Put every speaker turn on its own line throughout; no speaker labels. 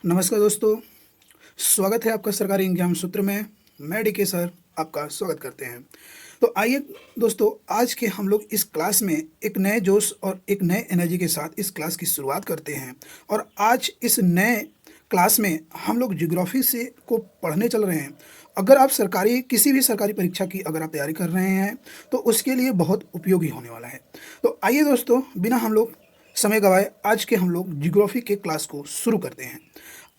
नमस्कार दोस्तों, स्वागत है आपका सरकारी एग्जाम सूत्र में। मैं डीके सर आपका स्वागत करते हैं। तो आइए दोस्तों, आज के हम लोग इस क्लास में एक नए जोश और एक नए एनर्जी के साथ इस क्लास की शुरुआत करते हैं। और आज इस नए क्लास में हम लोग ज्योग्राफी से को पढ़ने चल रहे हैं। अगर आप किसी भी सरकारी परीक्षा की अगर आप तैयारी कर रहे हैं तो उसके लिए बहुत उपयोगी होने वाला है। तो आइए दोस्तों, बिना हम लोग समय गवाए आज के हम लोग ज्योग्राफी के क्लास को शुरू करते हैं।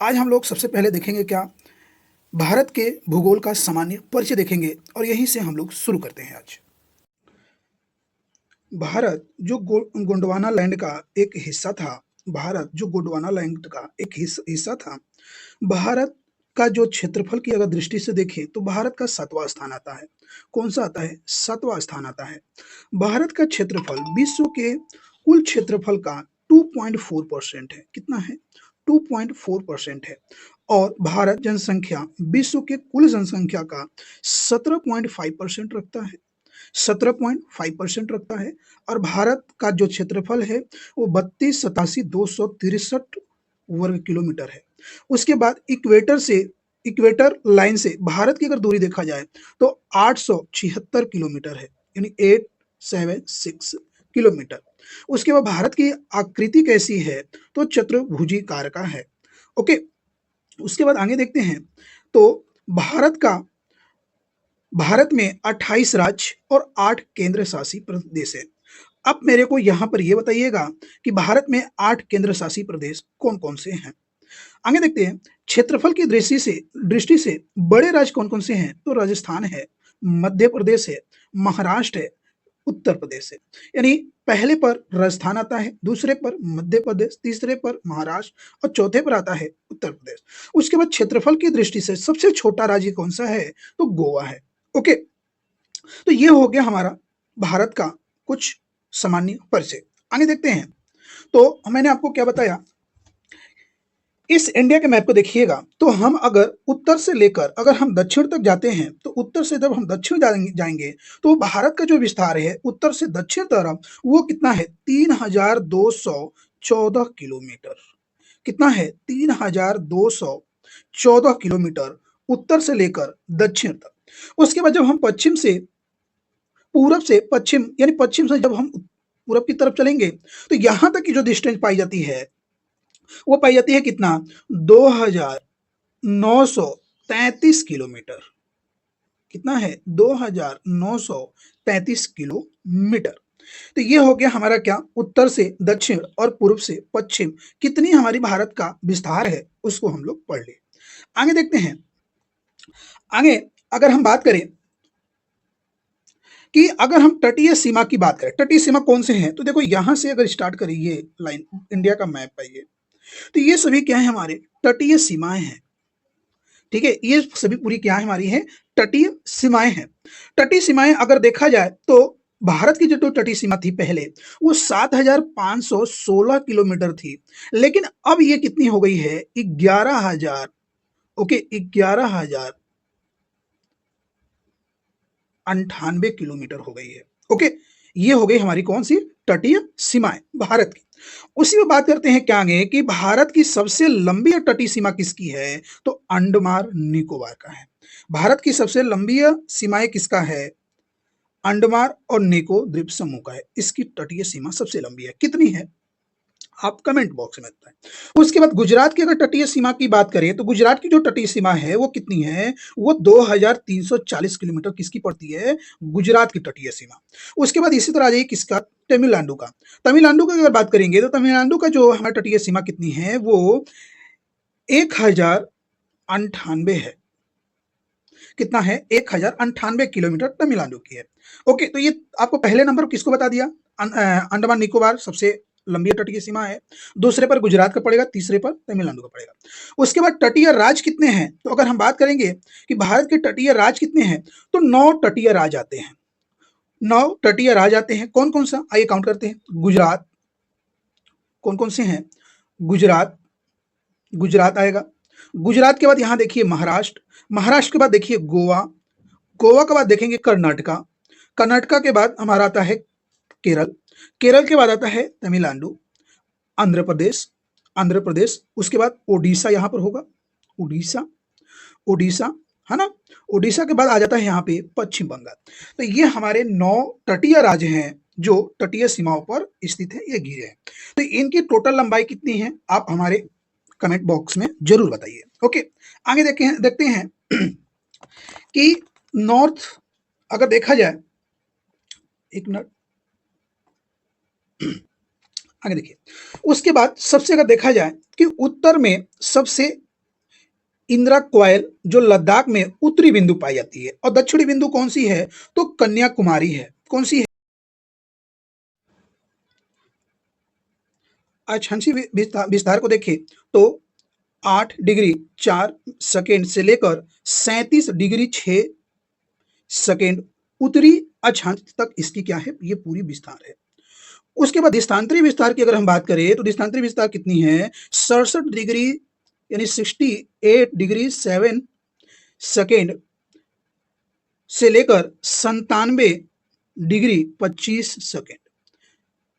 आज हम लोग सबसे पहले देखेंगे क्या, भारत के भूगोल का सामान्य परिचय देखेंगे और यहीं से हम लोग शुरू करते हैं। आज भारत जो गोंडवाना लैंड का एक हिस्सा था, भारत जो गोंडवाना लैंड का एक हिस्सा था, भारत का जो क्षेत्रफल की अगर दृष्टि से देखें तो भारत का 7वां स्थान आता है। कौन सा आता है? 7वां स्थान आता है। भारत का क्षेत्रफल विश्व के कुल क्षेत्रफल का 2.4% है। कितना है? 2.4% है। और भारत जनसंख्या विश्व के कुल जनसंख्या का 17.5% रखता है। 17.5% रखता है। और भारत का जो क्षेत्रफल है वो 32,87,263 वर्ग किलोमीटर है। उसके बाद इक्वेटर लाइन से भारत की अगर दूरी देखा जाए तो 876 किलोमीटर है, यानी 876 किलोमीटर। उसके बाद भारत की आकृति कैसी है? तो चतुर्भुजाकार का है। ओके, उसके बाद आगे देखते हैं तो भारत में 28 राज्य और 8 केंद्र शासित प्रदेश है। अब मेरे को यहाँ पर ये बताइएगा कि भारत में 8 केंद्र शासित प्रदेश कौन कौन से हैं। आगे देखते हैं, क्षेत्रफल की दृष्टि से बड़े राज्य कौन कौन से हैं? तो राजस्थान है, मध्य प्रदेश है, महाराष्ट्र है, उत्तर प्रदेश है। यानी पहले पर राजस्थान आता है, दूसरे पर मध्य प्रदेश, तीसरे पर महाराष्ट्र और चौथे पर आता है उत्तर प्रदेश। उसके बाद क्षेत्रफल की दृष्टि से सबसे छोटा राज्य कौन सा है? तो गोवा है। ओके, तो ये हो गया हमारा भारत का कुछ सामान्य परिचय। आगे देखते हैं तो मैंने आपको क्या बताया, इस इंडिया के मैप को देखिएगा तो हम अगर उत्तर से लेकर अगर हम दक्षिण तक जाते हैं तो उत्तर से जब हम दक्षिण जाएंगे तो भारत का जो विस्तार है उत्तर से दक्षिण तरफ वो कितना है? 3,214 किलोमीटर। कितना है? 3,214 किलोमीटर उत्तर से लेकर दक्षिण तक। उसके बाद जब हम पूरब से पश्चिम यानी पश्चिम से जब हम पूरब की तरफ चलेंगे तो यहां तक की जो डिस्टेंस पाई जाती है वो पाई जाती है कितना? 2,933 किलोमीटर। कितना है? 2,933 किलोमीटर। तो ये हो गया हमारा क्या, उत्तर से दक्षिण और पूर्व से पश्चिम कितनी हमारी भारत का विस्तार है उसको हम लोग पढ़ ले। आगे देखते हैं, आगे अगर हम बात करें कि अगर हम तटीय सीमा की बात करें, तटीय सीमा कौन से हैं? तो देखो यहां से अगर स्टार्ट करें, ये लाइन इंडिया का मैप है ये, तो ये सभी क्या है? हमारे तटीय सीमाएं हैं। ठीक है, ये सभी पूरी क्या है? हमारी है तटीय सीमाएं हैं। तटीय सीमाएं अगर देखा जाए तो भारत की जो तो तटीय सीमा थी पहले वो 7,516 किलोमीटर थी, लेकिन अब ये कितनी हो गई है? 11,000। ओके, 11,098 किलोमीटर हो गई है। ओके, ये हो गई हमारी कौन सी? तटीय सीमाएं भारत की। उसी में बात करते हैं क्या आगे कि भारत की सबसे लंबी तटीय सीमा किसकी है? तो अंडमान निकोबार का है। भारत की सबसे लंबी सीमाएं किसका है? अंडमान और निको द्वीप समूह का है। इसकी तटीय सीमा सबसे लंबी है। कितनी है? आप कमेंट बॉक्स में बताएं। उसके बाद गुजरात की अगर तटीय सीमा की बात करें तो गुजरात की जो तटीय सीमा है वो कितनी है? वो 2,340 किलोमीटर किसकी पड़ती है? गुजरात की तटीय सीमा। उसके बाद इसी तरह आ जाइए किसका? तमिलनाडु का। तमिलनाडु की अगर बात करेंगे तो तमिलनाडु का जो हमारा तटीय सीमा कितनी है? वो 1,098 है। कितना है? 1,098 किलोमीटर तमिलनाडु की है। ओके, तो ये आपको पहले नंबर किसको बता दिया? अंडमान निकोबार सबसे लंबी तटीय सीमा है, दूसरे पर गुजरात का पड़ेगा, तीसरे पर तमिलनाडु का पड़ेगा। उसके बाद तटीय राज्य कितने हैं? तो अगर हम बात करेंगे कि भारत के तटीय राज्य कितने हैं तो 9 तटीय राज्य आते हैं। 9 तटीय राज्य आते हैं। कौन कौन सा? आइए काउंट करते हैं। गुजरात, कौन कौन से हैं? गुजरात, गुजरात आएगा। गुजरात के बाद यहां देखिए महाराष्ट्र, महाराष्ट्र के बाद देखिए गोवा, गोवा के बाद देखेंगे कर्नाटका, कर्नाटका के बाद हमारा आता है केरल, केरल के बाद आता है तमिलनाडु, आंध्र प्रदेश, आंध्र प्रदेश, उसके बाद ओडिशा यहाँ पर होगा, उड़ीसा, ओडिशा, है ना? ओडिशा के बाद आ जाता है यहाँ पे पश्चिम बंगाल। तो ये हमारे 9 तटीय राज्य हैं, जो तटीय सीमाओं पर स्थित हैं, ये घिरे हैं। तो इनकी टोटल लंबाई कितनी है, आप हमारे कमेंट बॉक्स में ज़रूर बताइए। ओके, आगे देखते हैं कि नॉर्थ अगर देखा जाए, एक मिनट, आगे देखिए, उसके बाद सबसे अगर देखा जाए कि उत्तर में सबसे इंदिरा कॉइल जो लद्दाख में उत्तरी बिंदु पाई जाती है, और दक्षिणी बिंदु कौन सी है, तो कन्याकुमारी है। कौन सी है? अक्षांशी विस्तार को देखें तो 8 डिग्री 4 सेकेंड से लेकर 37 डिग्री 6 सेकेंड उत्तरी अक्षांश तक इसकी क्या है, ये पूरी विस्तार है। उसके बाद देशांतरी विस्तार की अगर हम बात करें तो देशांतरी विस्तार कितनी है, 67 डिग्री यानी 68 डिग्री 7 सेकेंड से लेकर 97 डिग्री 25 सेकेंड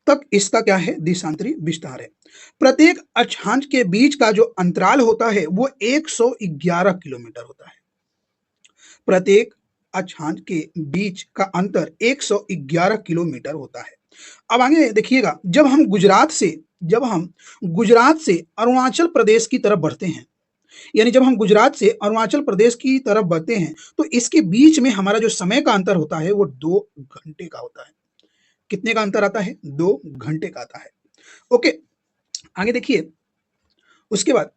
तक इसका क्या है, देशांतरी विस्तार है। प्रत्येक अक्षांश के बीच का जो अंतराल होता है वो 111 किलोमीटर होता है। प्रत्येक अक्षांश के बीच का अंतर 111 किलोमीटर होता है। अब आगे देखिएगा, जब हम गुजरात से अरुणाचल प्रदेश की तरफ बढ़ते हैं, यानी जब हम गुजरात से अरुणाचल प्रदेश की तरफ बढ़ते हैं, तो इसके बीच में हमारा जो समय का अंतर होता है वो 2 घंटे का होता है। कितने का अंतर आता है, 2 घंटे का आता है। ओके, आगे देखिए, उसके बाद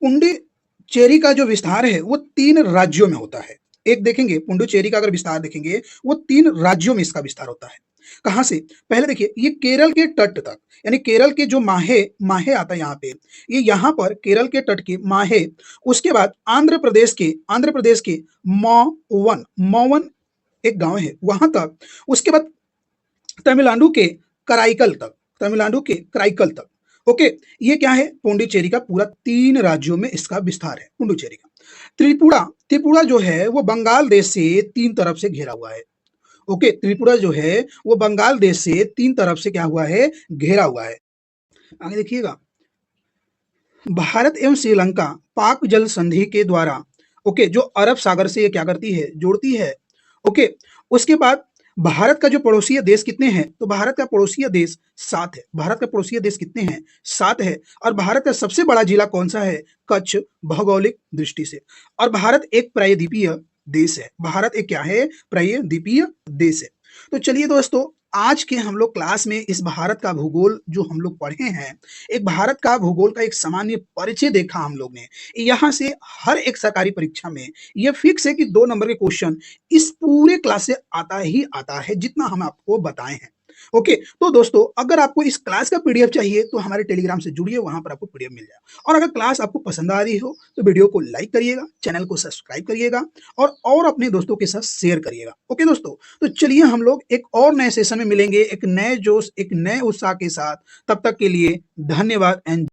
पुडुचेरी का जो विस्तार है वो 3 राज्यों में होता है। एक देखेंगे पुडुचेरी का अगर विस्तार देखेंगे, वो 3 राज्यों में इसका विस्तार होता है। कहाँ से? पहले देखिए, ये केरल के तट तक, यानी केरल के जो माहे आता है यहाँ पे, ये यहाँ पर केरल के तट के माहे, उसके बाद आंध्र प्रदेश के मौवन एक गांव है वहां तक, उसके बाद तमिलनाडु के कराईकल तक। ओके, ये क्या है, पुडुचेरी का पूरा 3 राज्यों में इसका विस्तार है पुडुचेरी का। त्रिपुरा जो है वो बंगाल देश से 3 तरफ से घिरा हुआ है। ओके, त्रिपुरा जो है वो बंगाल देश से 3 तरफ से क्या हुआ है, घेरा हुआ है। आगे देखिएगा, भारत एवं श्रीलंका पाक जल संधि के द्वारा, ओके, जो अरब सागर से ये क्या करती है, जोड़ती है। ओके, उसके बाद भारत का जो पड़ोसीय देश कितने हैं, तो भारत का पड़ोसीय देश 7 है। भारत का पड़ोसीय देश कितने हैं, 7 है। और भारत का सबसे बड़ा जिला कौन सा है, कच्छ, भौगोलिक दृष्टि से। और भारत एक प्रायद्वीपीय देश है। भारत एक क्या है, प्रायद्वीपीय देश है। तो चलिए दोस्तों, आज के हम लोग क्लास में इस भारत का भूगोल जो हम लोग पढ़े हैं, एक भारत का भूगोल का एक सामान्य परिचय देखा हम लोग ने। यहाँ से हर एक सरकारी परीक्षा में ये फिक्स है कि 2 नंबर के क्वेश्चन इस पूरे क्लास से आता ही आता है, जितना हम आपको बताए हैं। ओके, तो दोस्तों, अगर आपको इस क्लास का पीडीएफ चाहिए तो हमारे टेलीग्राम से जुड़िए, वहां पर आपको पीडीएफ मिल जाएगा। और अगर क्लास आपको पसंद आ रही हो तो वीडियो को लाइक करिएगा, चैनल को सब्सक्राइब करिएगा, और अपने दोस्तों के साथ शेयर करिएगा। ओके दोस्तों, तो चलिए हम लोग एक और नए सेशन में मिलेंगे, एक नए जोश, एक नए उत्साह के साथ। तब तक के लिए धन्यवाद एंड